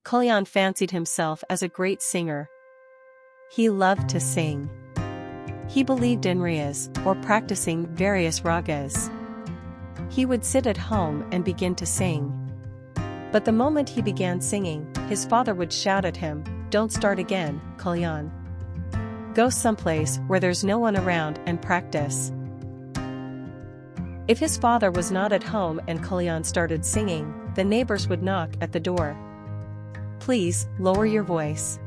Kalyan fancied himself as a great singer. He loved to sing. He believed in riyas, or practicing various ragas. He would sit at home and begin to sing. But the moment he began singing, his father would shout at him, "Don't start again, Kalyan. Go someplace where there's no one around and practice." If his father was not at home and Kalyan started singing, the neighbors would knock at the door. "Please, lower your voice.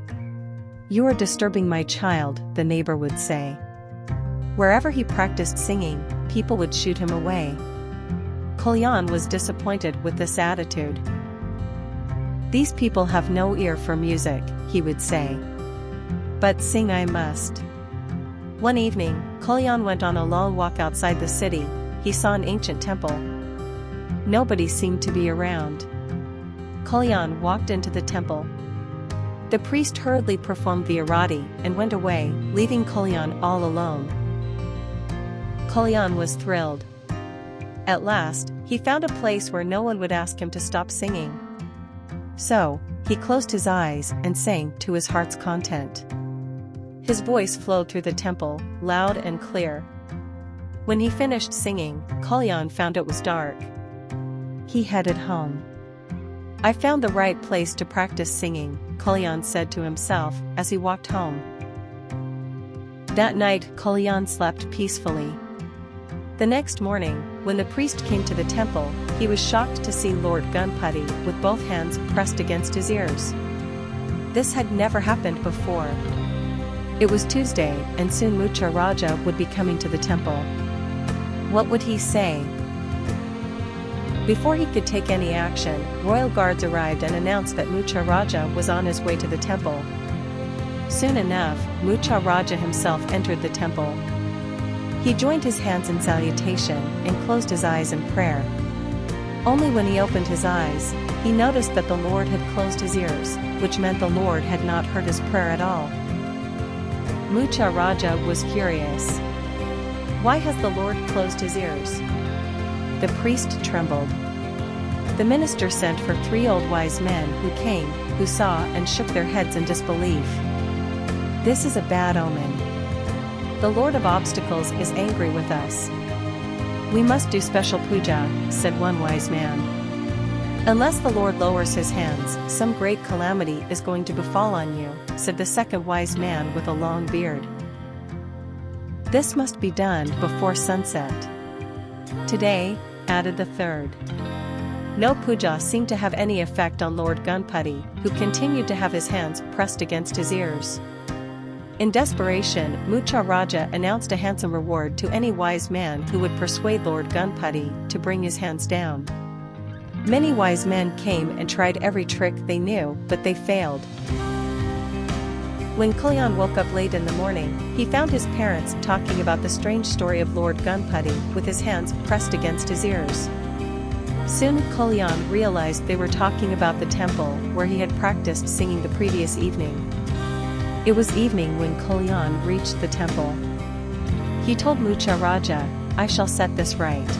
You are disturbing my child," the neighbor would say. Wherever he practiced singing, people would shoot him away. Kalyan was disappointed with this attitude. "These people have no ear for music," he would say. "But sing I must." One evening, Kalyan went on a long walk outside the city. He saw an ancient temple. Nobody seemed to be around. Kalyan walked into the temple. The priest hurriedly performed the arati and went away, leaving Kalyan all alone. Kalyan was thrilled. At last, he found a place where no one would ask him to stop singing. So, he closed his eyes and sang to his heart's content. His voice flowed through the temple, loud and clear. When he finished singing, Kalyan found it was dark. He headed home. "I found the right place to practice singing," Kalyan said to himself as he walked home. That night, Kalyan slept peacefully. The next morning, when the priest came to the temple, he was shocked to see Lord Ganpati with both hands pressed against his ears. This had never happened before. It was Tuesday, and soon Mucha Raja would be coming to the temple. What would he say? Before he could take any action, royal guards arrived and announced that Mucha Raja was on his way to the temple. Soon enough, Mucha Raja himself entered the temple. He joined his hands in salutation and closed his eyes in prayer. Only when he opened his eyes, he noticed that the Lord had closed his ears, which meant the Lord had not heard his prayer at all. Mucha Raja was furious. Why has the Lord closed his ears? The priest trembled. The minister sent for 3 old wise men who came, who saw and shook their heads in disbelief. This is a bad omen. The Lord of Obstacles is angry with us. We must do special puja, said one wise man. Unless the Lord lowers his hands, some great calamity is going to befall on you, said the second wise man with a long beard. This must be done before sunset. Today, added the third. No puja seemed to have any effect on Lord Ganpati, who continued to have his hands pressed against his ears. In desperation, Mucha Raja announced a handsome reward to any wise man who would persuade Lord Ganpati to bring his hands down. Many wise men came and tried every trick they knew, but they failed. When Kalyan woke up late in the morning, he found his parents talking about the strange story of Lord Ganpati with his hands pressed against his ears. Soon Kalyan realized they were talking about the temple where he had practiced singing the previous evening. It was evening when Kalyan reached the temple. He told Mucha Raja, "I shall set this right.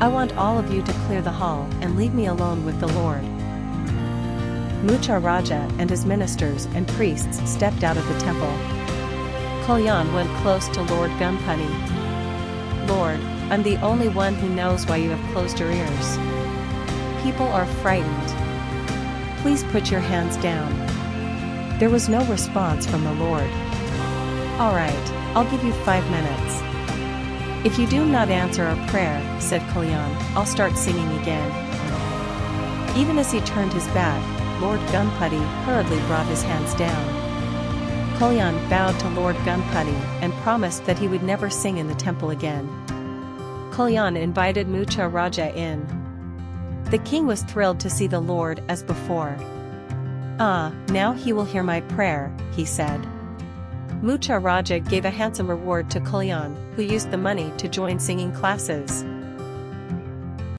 I want all of you to clear the hall and leave me alone with the Lord." Mucha Raja and his ministers and priests stepped out of the temple. Kalyan went close to Lord Ganpati. "Lord, I'm the only one who knows why you have closed your ears. People are frightened. Please put your hands down." There was no response from the Lord. "All right, I'll give you 5 minutes. If you do not answer our prayer," said Kalyan, "I'll start singing again." Even as he turned his back, Lord Ganpati hurriedly brought his hands down. Kalyan bowed to Lord Ganpati and promised that he would never sing in the temple again. Kalyan invited Mucha Raja in. The king was thrilled to see the Lord as before. "Ah, now he will hear my prayer," he said. Mucha Raja gave a handsome reward to Kalyan, who used the money to join singing classes.